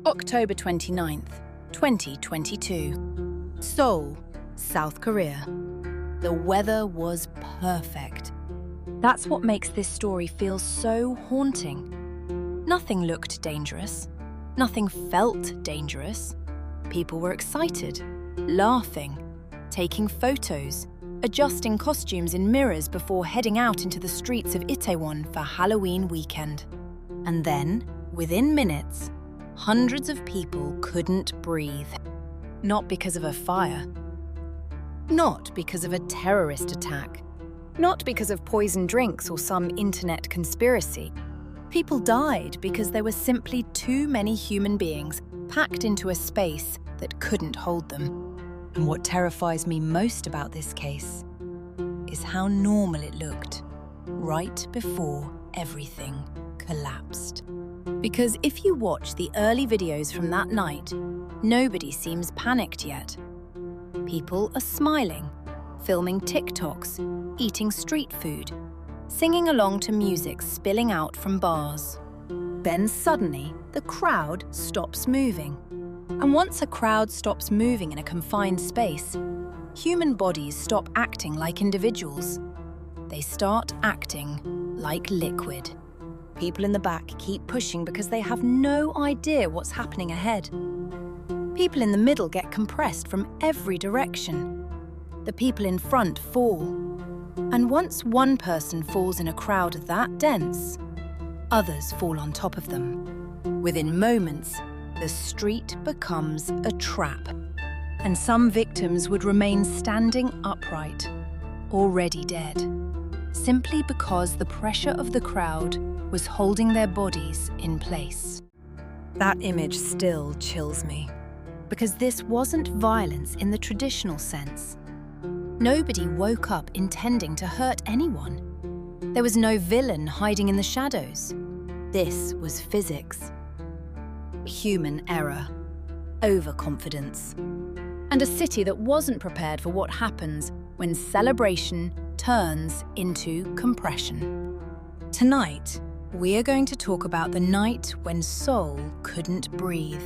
October 29th, 2022. Seoul, South Korea. The weather was perfect. That's what makes this story feel so haunting. Nothing looked dangerous. Nothing felt dangerous. People were excited, laughing, taking photos, adjusting costumes in mirrors before heading out into the streets of Itaewon for Halloween weekend. And then, within minutes, hundreds of people couldn't breathe. Not because of a fire. Not because of a terrorist attack. Not because of poisoned drinks or some internet conspiracy. People died because there were simply too many human beings packed into a space that couldn't hold them. And what terrifies me most about this case is how normal it looked right before everything collapsed. Because if you watch the early videos from that night, nobody seems panicked yet. People are smiling, filming TikToks, eating street food, singing along to music spilling out from bars. Then suddenly, the crowd stops moving. And once a crowd stops moving in a confined space, human bodies stop acting like individuals. They start acting like liquid. People in the back keep pushing because they have no idea what's happening ahead. People in the middle get compressed from every direction. The people in front fall. And once one person falls in a crowd that dense, others fall on top of them. Within moments, the street becomes a trap. And some victims would remain standing upright, already dead, simply because the pressure of the crowd was holding their bodies in place. That image still chills me, because this wasn't violence in the traditional sense. Nobody woke up intending to hurt anyone. There was no villain hiding in the shadows. This was physics. Human error, overconfidence, and a city that wasn't prepared for what happens when celebration turns into compression. Tonight, we are going to talk about the night when Seoul couldn't breathe.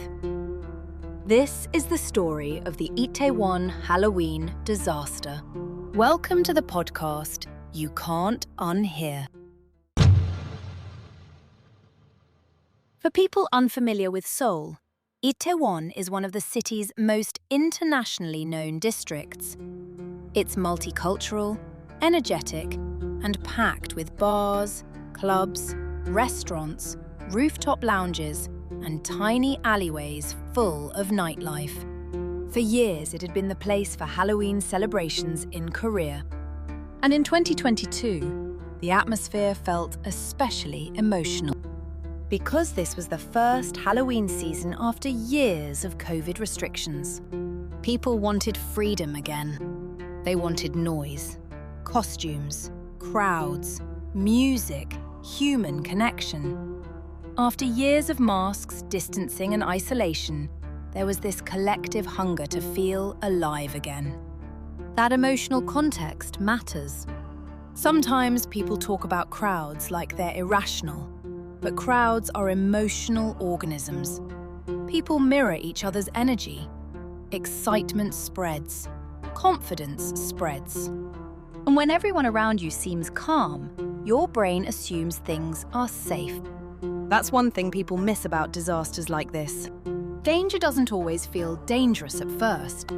This is the story of the Itaewon Halloween disaster. Welcome to the podcast you can't unhear. For people unfamiliar with Seoul, Itaewon is one of the city's most internationally known districts. It's multicultural, energetic, and packed with bars, clubs, restaurants, rooftop lounges, and tiny alleyways full of nightlife. For years, it had been the place for Halloween celebrations in Korea. And in 2022, the atmosphere felt especially emotional. Because this was the first Halloween season after years of COVID restrictions. People wanted freedom again. They wanted noise, costumes, crowds, music, human connection. After years of masks, distancing, and isolation, there was this collective hunger to feel alive again. That emotional context matters. Sometimes people talk about crowds like they're irrational, but crowds are emotional organisms. People mirror each other's energy. Excitement spreads. Confidence spreads. And when everyone around you seems calm, your brain assumes things are safe. That's one thing people miss about disasters like this. Danger doesn't always feel dangerous at first.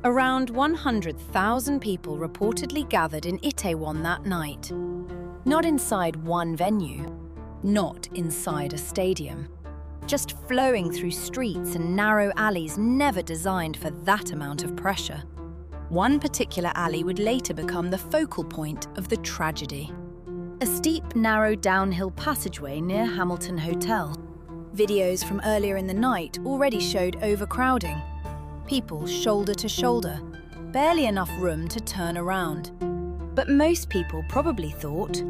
Around 100,000 people reportedly gathered in Itaewon that night. Not inside one venue, not inside a stadium. Just flowing through streets and narrow alleys never designed for that amount of pressure. One particular alley would later become the focal point of the tragedy. A steep, narrow downhill passageway near Hamilton Hotel. Videos from earlier in the night already showed overcrowding. People shoulder to shoulder, barely enough room to turn around. But most people probably thought,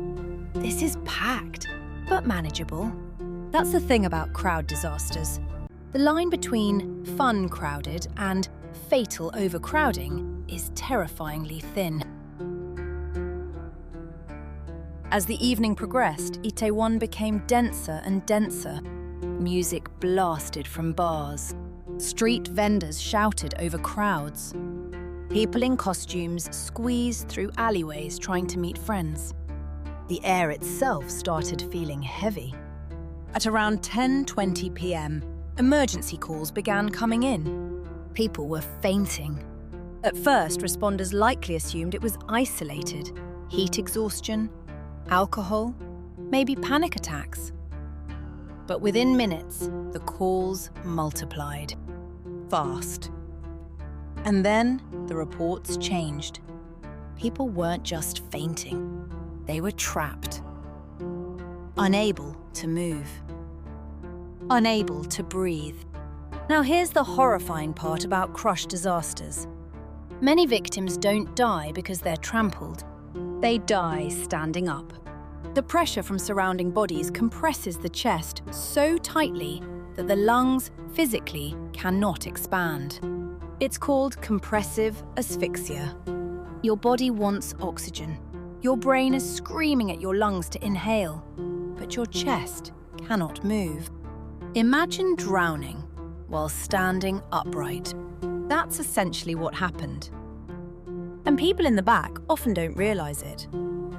this is packed, but manageable. That's the thing about crowd disasters. The line between fun crowded and fatal overcrowding is terrifyingly thin. As the evening progressed, Itaewon became denser and denser. Music blasted from bars. Street vendors shouted over crowds. People in costumes squeezed through alleyways trying to meet friends. The air itself started feeling heavy. At around 10:20 p.m., emergency calls began coming in. People were fainting. At first, responders likely assumed it was isolated, heat exhaustion, alcohol, maybe panic attacks. But within minutes, the calls multiplied. Fast. And then the reports changed. People weren't just fainting. They were trapped. Unable to move. Unable to breathe. Now here's the horrifying part about crush disasters. Many victims don't die because they're trampled. They die standing up. The pressure from surrounding bodies compresses the chest so tightly that the lungs physically cannot expand. It's called compressive asphyxia. Your body wants oxygen. Your brain is screaming at your lungs to inhale, but your chest cannot move. Imagine drowning while standing upright. That's essentially what happened. And people in the back often don't realize it.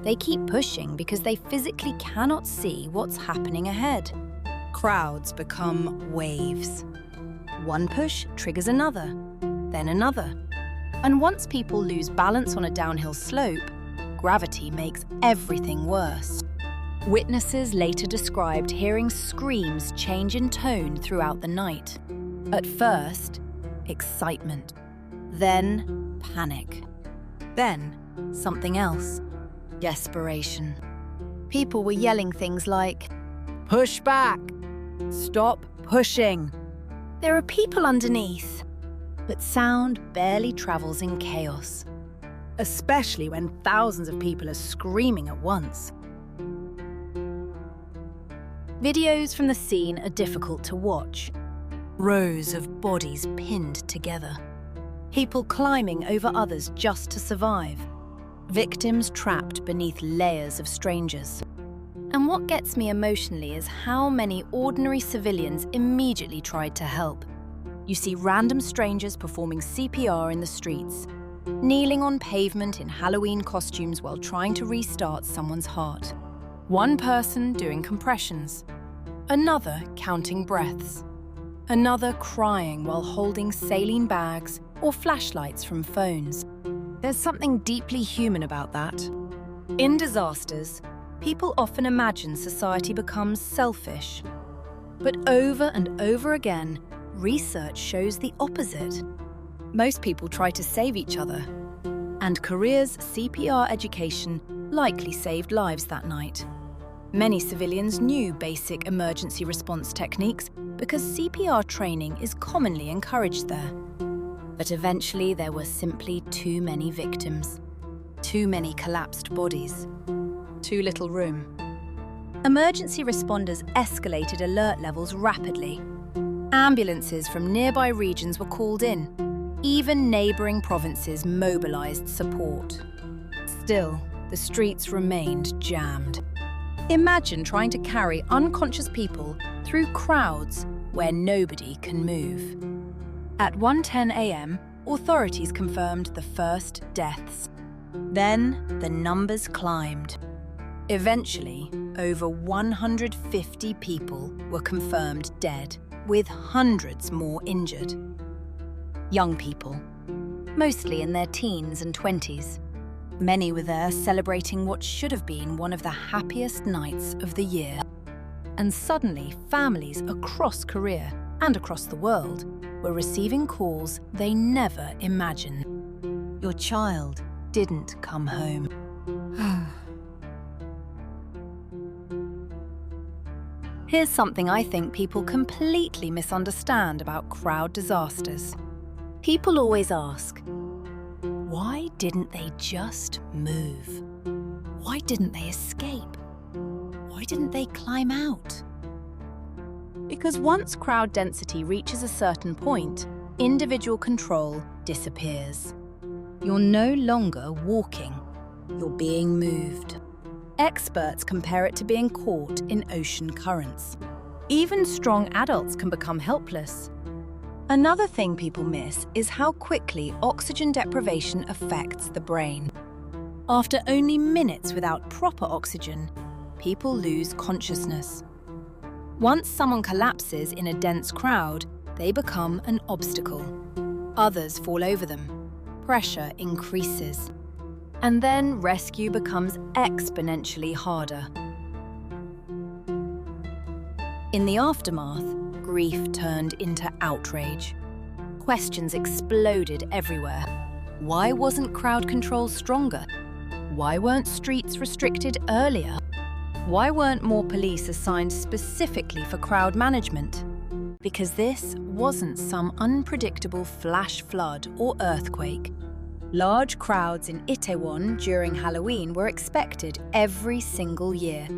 They keep pushing because they physically cannot see what's happening ahead. Crowds become waves. One push triggers another, then another. And once people lose balance on a downhill slope, gravity makes everything worse. Witnesses later described hearing screams change in tone throughout the night. At first, excitement. Then, panic. Then, something else. Desperation. People were yelling things like, "Push back! Stop pushing!" There are people underneath, but sound barely travels in chaos, especially when thousands of people are screaming at once. Videos from the scene are difficult to watch. Rows of bodies pinned together. People climbing over others just to survive. Victims trapped beneath layers of strangers. And what gets me emotionally is how many ordinary civilians immediately tried to help. You see random strangers performing CPR in the streets, kneeling on pavement in Halloween costumes while trying to restart someone's heart. One person doing compressions, another counting breaths, another crying while holding saline bags or flashlights from phones. There's something deeply human about that. In disasters, people often imagine society becomes selfish. But over and over again, research shows the opposite. Most people try to save each other. And Korea's CPR education likely saved lives that night. Many civilians knew basic emergency response techniques because CPR training is commonly encouraged there. But eventually there were simply too many victims. Too many collapsed bodies. Too little room. Emergency responders escalated alert levels rapidly. Ambulances from nearby regions were called in. Even neighbouring provinces mobilised support. Still, the streets remained jammed. Imagine trying to carry unconscious people through crowds where nobody can move. At 1:10 a.m., authorities confirmed the first deaths. Then the numbers climbed. Eventually, over 150 people were confirmed dead, with hundreds more injured. Young people, mostly in their teens and 20s. Many were there celebrating what should have been one of the happiest nights of the year. And suddenly, families across Korea and across the world were receiving calls they never imagined. Your child didn't come home. Here's something I think people completely misunderstand about crowd disasters. People always ask, why didn't they just move? Why didn't they escape? Why didn't they climb out? Because once crowd density reaches a certain point, individual control disappears. You're no longer walking, you're being moved. Experts compare it to being caught in ocean currents. Even strong adults can become helpless. Another thing people miss is how quickly oxygen deprivation affects the brain. After only minutes without proper oxygen, people lose consciousness. Once someone collapses in a dense crowd, they become an obstacle. Others fall over them. Pressure increases. And then rescue becomes exponentially harder. In the aftermath, grief turned into outrage. Questions exploded everywhere. Why wasn't crowd control stronger? Why weren't streets restricted earlier? Why weren't more police assigned specifically for crowd management? Because this wasn't some unpredictable flash flood or earthquake. Large crowds in Itaewon during Halloween were expected every single year.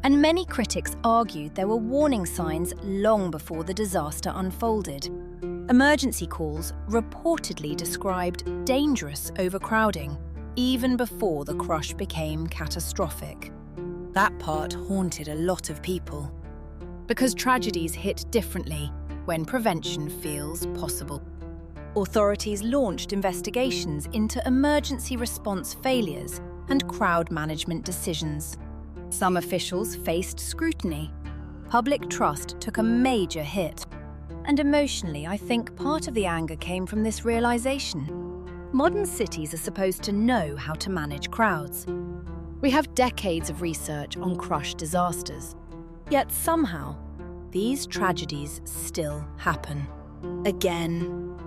And many critics argued there were warning signs long before the disaster unfolded. Emergency calls reportedly described dangerous overcrowding, even before the crush became catastrophic. That part haunted a lot of people. Because tragedies hit differently when prevention feels possible. Authorities launched investigations into emergency response failures and crowd management decisions. Some officials faced scrutiny. Public trust took a major hit. And emotionally, I think part of the anger came from this realization. Modern cities are supposed to know how to manage crowds. We have decades of research on crush disasters. Yet somehow, these tragedies still happen. Again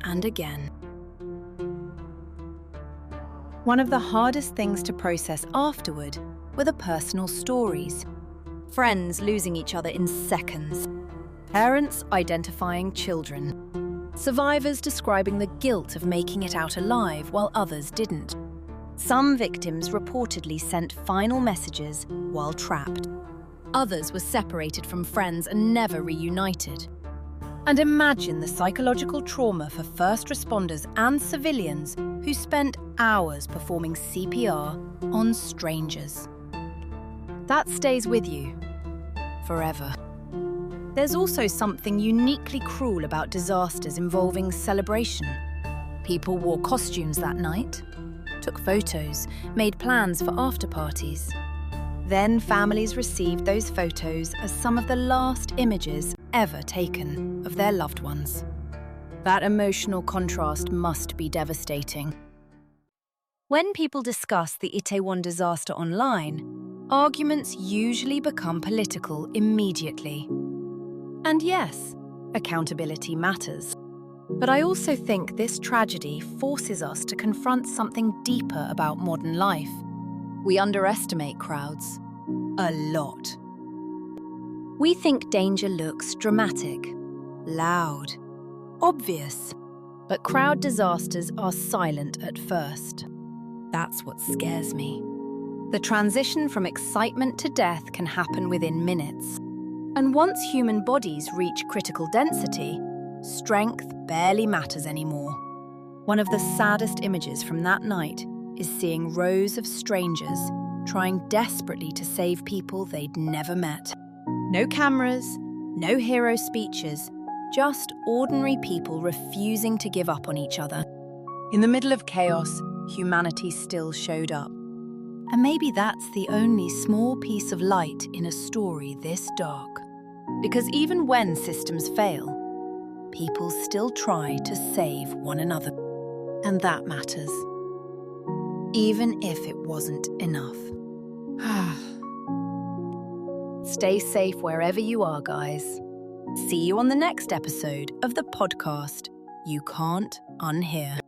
and again. One of the hardest things to process afterward were the personal stories. Friends losing each other in seconds. Parents identifying children. Survivors describing the guilt of making it out alive while others didn't. Some victims reportedly sent final messages while trapped. Others were separated from friends and never reunited. And imagine the psychological trauma for first responders and civilians who spent hours performing CPR on strangers. That stays with you forever. There's also something uniquely cruel about disasters involving celebration. People wore costumes that night, took photos, made plans for after-parties. Then families received those photos as some of the last images ever taken of their loved ones. That emotional contrast must be devastating. When people discuss the Itaewon disaster online, arguments usually become political immediately. And yes, accountability matters. But I also think this tragedy forces us to confront something deeper about modern life. We underestimate crowds. A lot. We think danger looks dramatic, loud, obvious. But crowd disasters are silent at first. That's what scares me. The transition from excitement to death can happen within minutes. And once human bodies reach critical density, strength barely matters anymore. One of the saddest images from that night is seeing rows of strangers trying desperately to save people they'd never met. No cameras, no hero speeches, just ordinary people refusing to give up on each other. In the middle of chaos, humanity still showed up. And maybe that's the only small piece of light in a story this dark. Because even when systems fail, people still try to save one another. And that matters. Even if it wasn't enough. Stay safe wherever you are, guys. See you on the next episode of the podcast You Can't Unhear.